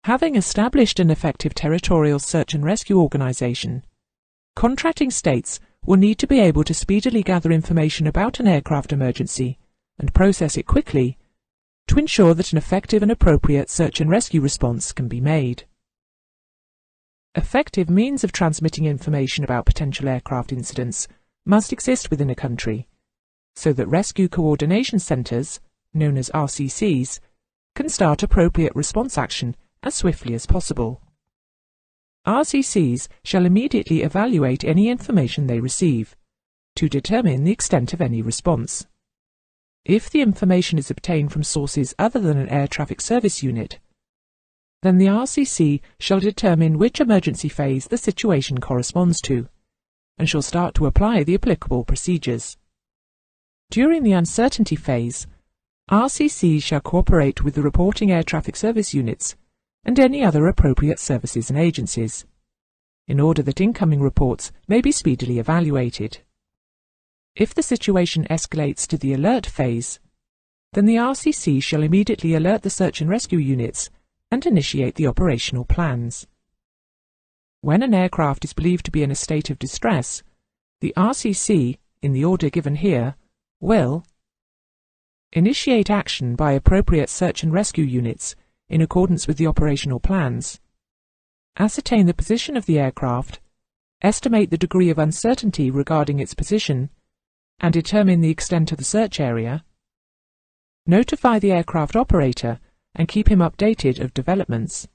Having established an effective territorial search and rescue organisation, contracting states will need to be able to speedily gather information about an aircraft emergency and process it quickly to ensure that an effective and appropriate search and rescue response can be made. Effective means of transmitting information about potential aircraft incidents must exist within a country, so that rescue coordination centres, known as RCCs, can start appropriate response action as swiftly as possible. RCCs shall immediately evaluate any information they receive to determine the extent of any response. If the information is obtained from sources other than an air traffic service unit, then the RCC shall determine which emergency phase the situation corresponds to, and shall start to apply the applicable procedures. During the uncertainty phase, RCCs shall cooperate with the reporting air traffic service units and any other appropriate services and agencies, in order that incoming reports may be speedily evaluated. If the situation escalates to the alert phase, then the RCC shall immediately alert the search and rescue units and initiate the operational plans. When an aircraft is believed to be in a state of distress, the RCC, in the order given here, will initiate action by appropriate search and rescue units in accordance with the operational plans, ascertain the position of the aircraft, estimate the degree of uncertainty regarding its position, and determine the extent of the search area, notify the aircraft operator and keep him updated of developments,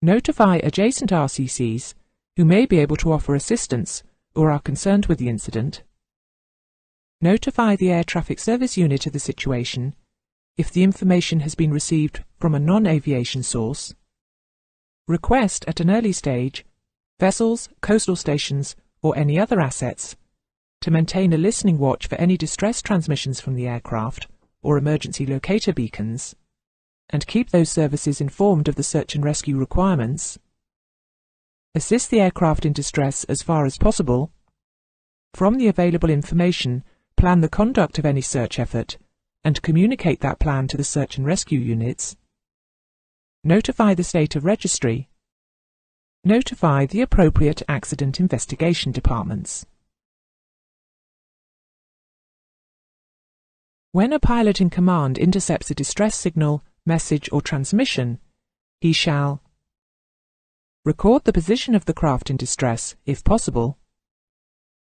notify adjacent RCCs who may be able to offer assistance or are concerned with the incident, notify the air traffic service unit of the situation if the information has been received from a non-aviation source, request at an early stage vessels, coastal stations or any other assets to maintain a listening watch for any distress transmissions from the aircraft or emergency locator beacons, and keep those services informed of the search and rescue requirements, assist the aircraft in distress as far as possible, from the available information plan the conduct of any search effort and communicate that plan to the search and rescue units, notify the state of registry, notify the appropriate accident investigation departments. When a pilot in command intercepts a distress signal, message or transmission, he shall record the position of the craft in distress, if possible,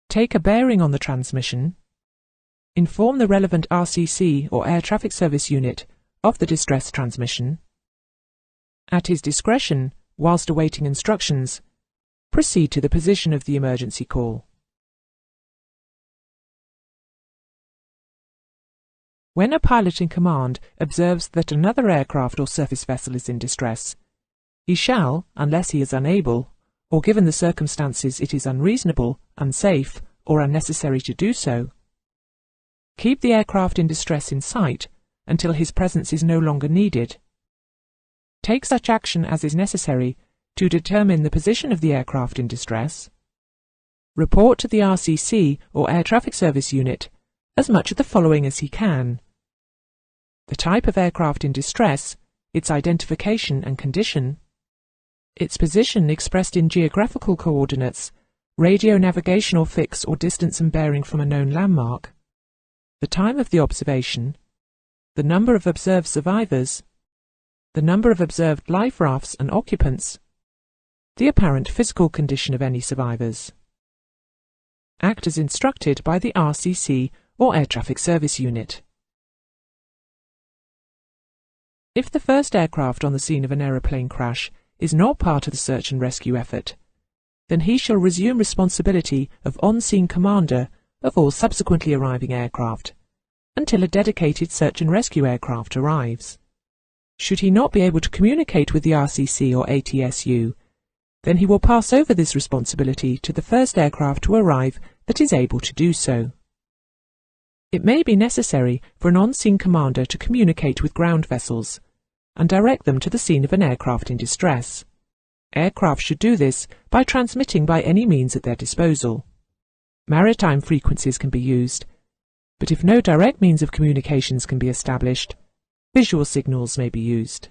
take a bearing on the transmission, inform the relevant RCC or air traffic service unit of the distress transmission, at his discretion, whilst awaiting instructions, proceed to the position of the emergency call. When a pilot in command observes that another aircraft or surface vessel is in distress, he shall, unless he is unable, or given the circumstances it is unreasonable, unsafe, or unnecessary to do so, keep the aircraft in distress in sight until his presence is no longer needed. Take such action as is necessary to determine the position of the aircraft in distress. Report to the RCC or Air Traffic Service Unit as much of the following as he can: the type of aircraft in distress, its identification and condition, its position expressed in geographical coordinates, radio navigational fix or distance and bearing from a known landmark, the time of the observation, the number of observed survivors, the number of observed life rafts and occupants, the apparent physical condition of any survivors. Act as instructed by the RCC or Air Traffic Service Unit. If the first aircraft on the scene of an aeroplane crash is not part of the search and rescue effort, then he shall resume responsibility of on-scene commander of all subsequently arriving aircraft until a dedicated search and rescue aircraft arrives. Should he not be able to communicate with the RCC or ATSU, then he will pass over this responsibility to the first aircraft to arrive that is able to do so. It may be necessary for an on-scene commander to communicate with ground vessels and direct them to the scene of an aircraft in distress. Aircraft should do this by transmitting by any means at their disposal. Maritime frequencies can be used, but if no direct means of communications can be established, visual signals may be used.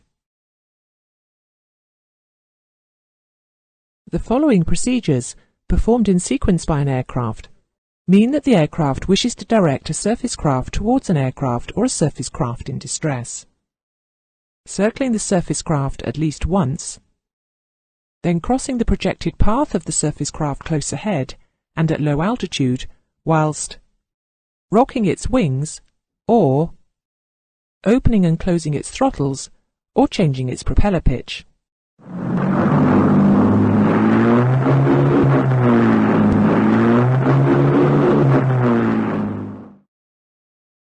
The following procedures, performed in sequence by an aircraft, mean that the aircraft wishes to direct a surface craft towards an aircraft or a surface craft in distress. Circling the surface craft at least once, then crossing the projected path of the surface craft close ahead and at low altitude, whilst rocking its wings, or opening and closing its throttles, or changing its propeller pitch.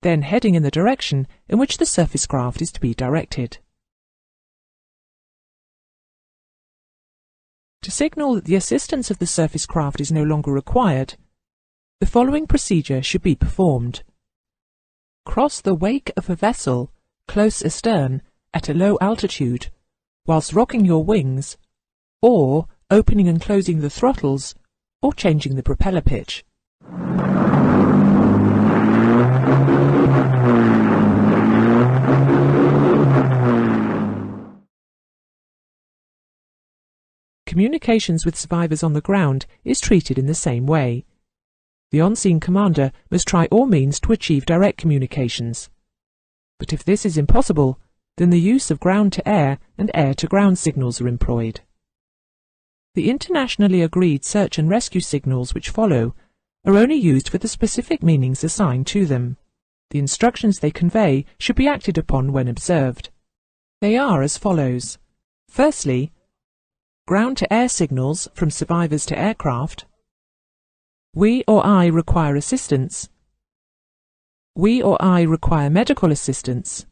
Then heading in the direction in which the surface craft is to be directed. To signal that the assistance of the surface craft is no longer required, the following procedure should be performed. Cross the wake of a vessel close astern at a low altitude, whilst rocking your wings, or opening and closing the throttles, or changing the propeller pitch. Communications with survivors on the ground is treated in the same way. The on-scene commander must try all means to achieve direct communications. But if this is impossible, then the use of ground-to-air and air-to-ground signals are employed. The internationally agreed search and rescue signals which follow are only used for the specific meanings assigned to them. The instructions they convey should be acted upon when observed. They are as follows. Firstly, ground-to-air signals from survivors to aircraft. We or I require assistance. We or I require medical assistance.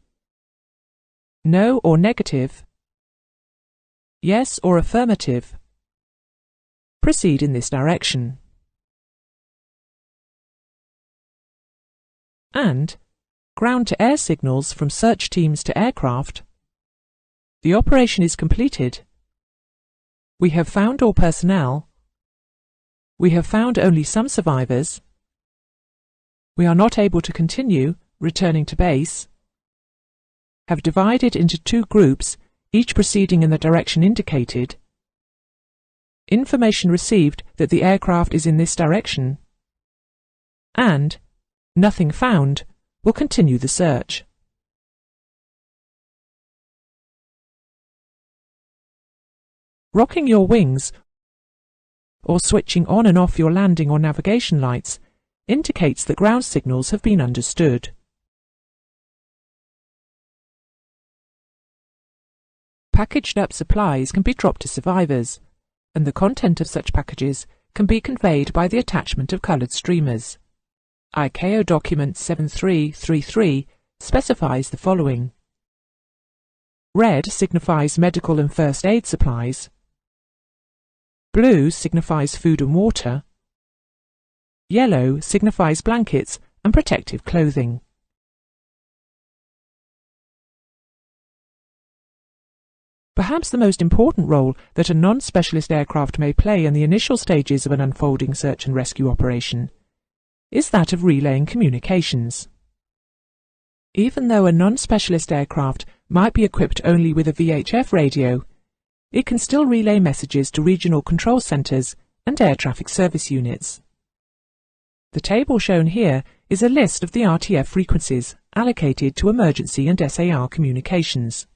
No or negative. Yes or affirmative. Proceed in this direction. And ground-to-air signals from search teams to aircraft. The operation is completed. We have found all personnel. We have found only some survivors. We are not able to continue, returning to base. Have divided into 2 groups, each proceeding in the direction indicated. Information received that the aircraft is in this direction. And nothing found, will continue the search. Rocking your wings or switching on and off your landing or navigation lights indicates that ground signals have been understood. Packaged up supplies can be dropped to survivors, and the content of such packages can be conveyed by the attachment of coloured streamers. ICAO document 7333 specifies the following. Red signifies medical and first aid supplies. Blue signifies food and water. Yellow signifies blankets and protective clothing. Perhaps the most important role that a non-specialist aircraft may play in the initial stages of an unfolding search and rescue operation is that of relaying communications. Even though a non-specialist aircraft might be equipped only with a VHF radio, it can still relay messages to regional control centres and air traffic service units. The table shown here is a list of the RTF frequencies allocated to emergency and SAR communications.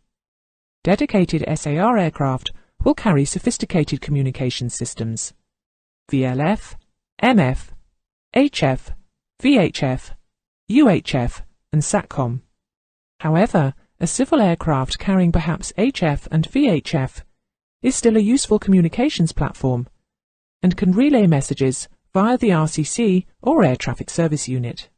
Dedicated SAR aircraft will carry sophisticated communication systems: VLF, MF, HF, VHF, UHF and SATCOM. However, a civil aircraft carrying perhaps HF and VHF is still a useful communications platform and can relay messages via the RCC or Air Traffic Service Unit.